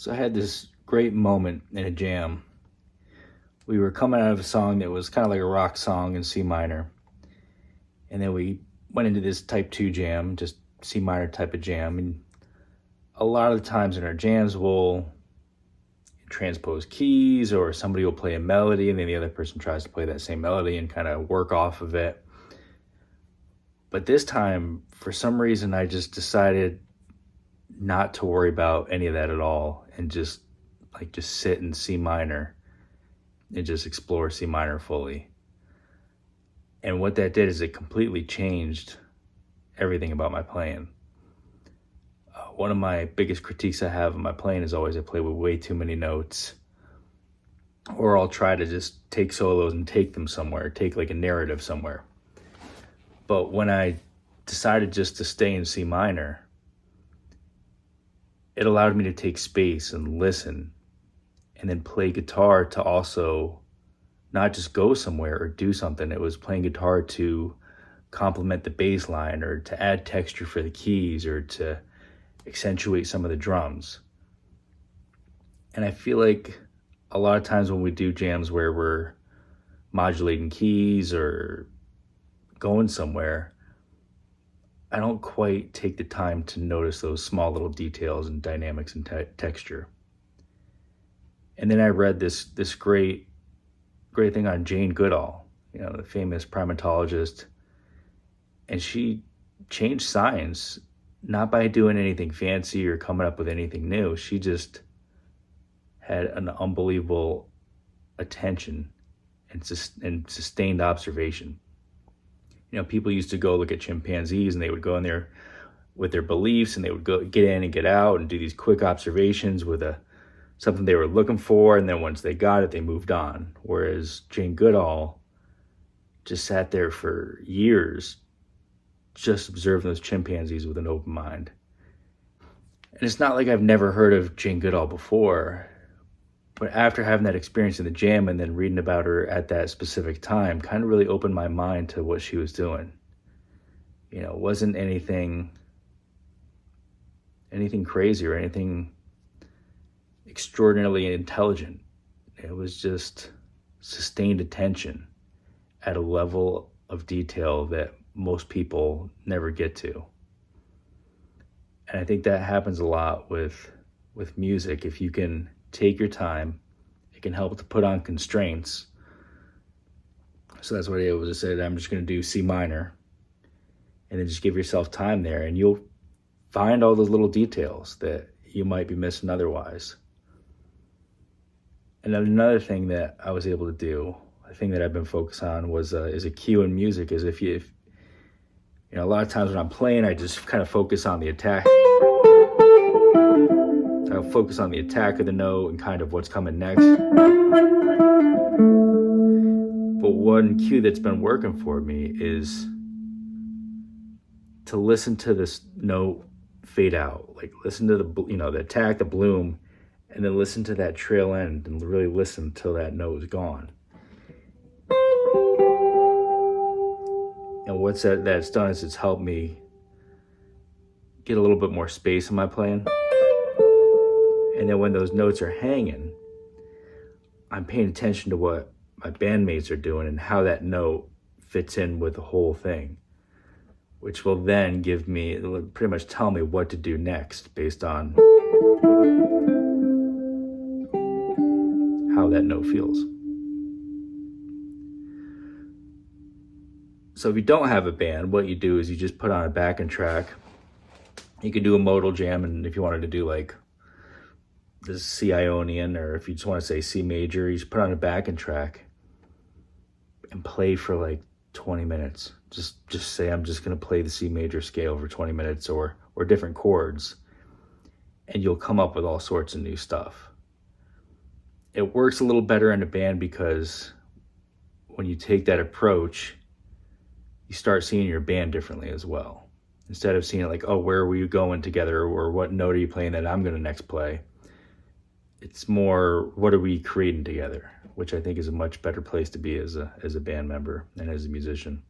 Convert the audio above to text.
So I had this great moment in a jam. We were coming out of a song that was kind of like a rock song in C minor. And then we went into this type 2 jam, just C minor type of jam. And a lot of the times in our jams, we'll transpose keys, or somebody will play a melody and then the other person tries to play that same melody and kind of work off of it. But this time, for some reason, I just decided not to worry about any of that at all and just sit in C minor and just explore C minor fully. And what that did is it completely changed everything about my playing. One of my biggest critiques I have of my playing is always I play with way too many notes, or I'll try to just take solos and take them somewhere, take like a narrative somewhere. But when I decided just to stay in C minor, it allowed me to take space and listen and then play guitar to also not just go somewhere or do something. It was playing guitar to complement the bass line or to add texture for the keys or to accentuate some of the drums. And I feel like a lot of times when we do jams where we're modulating keys or going somewhere, I don't quite take the time to notice those small little details and dynamics and texture. And then I read this great thing on Jane Goodall, the famous primatologist, and she changed science not by doing anything fancy or coming up with anything new. She just had an unbelievable attention and sustained observation. People used to go look at chimpanzees and they would go in there with their beliefs and they would go get in and get out and do these quick observations with something they were looking for. And then once they got it, they moved on. Whereas Jane Goodall just sat there for years, just observing those chimpanzees with an open mind. And it's not like I've never heard of Jane Goodall before, but after having that experience in the jam and then reading about her at that specific time, kind of really opened my mind to what she was doing. It wasn't anything crazy or anything extraordinarily intelligent. It was just sustained attention at a level of detail that most people never get to. And I think that happens a lot with music. If you can take your time, it can help to put on constraints. So that's what I was said. I'm just going to do C minor, and then just give yourself time there, and you'll find all those little details that you might be missing otherwise. And then another thing that I was able to do, a thing that I've been focused on, was is a cue in music. Is if a lot of times when I'm playing, I just kind of focus on the attack. I'll focus on the attack of the note and kind of what's coming next. But one cue that's been working for me is to listen to this note fade out. Like listen to the attack, the bloom, and then listen to that trail end and really listen till that note is gone. And what's that's done is it's helped me get a little bit more space in my playing. And then when those notes are hanging, I'm paying attention to what my bandmates are doing and how that note fits in with the whole thing, which will then it'll pretty much tell me what to do next based on how that note feels. So if you don't have a band, what you do is you just put on a backing track. You could do a modal jam, and if you wanted to do like the C Ionian, or if you just want to say C major, you just put on a backing track and play for like 20 minutes. Just say, I'm just going to play the C major scale for 20 minutes or different chords, and you'll come up with all sorts of new stuff. It works a little better in a band because when you take that approach, you start seeing your band differently as well. Instead of seeing it like, oh, where were you going together, or what note are you playing that I'm going to next play? It's more, what are we creating together, which I think is a much better place to be as a band member and as a musician.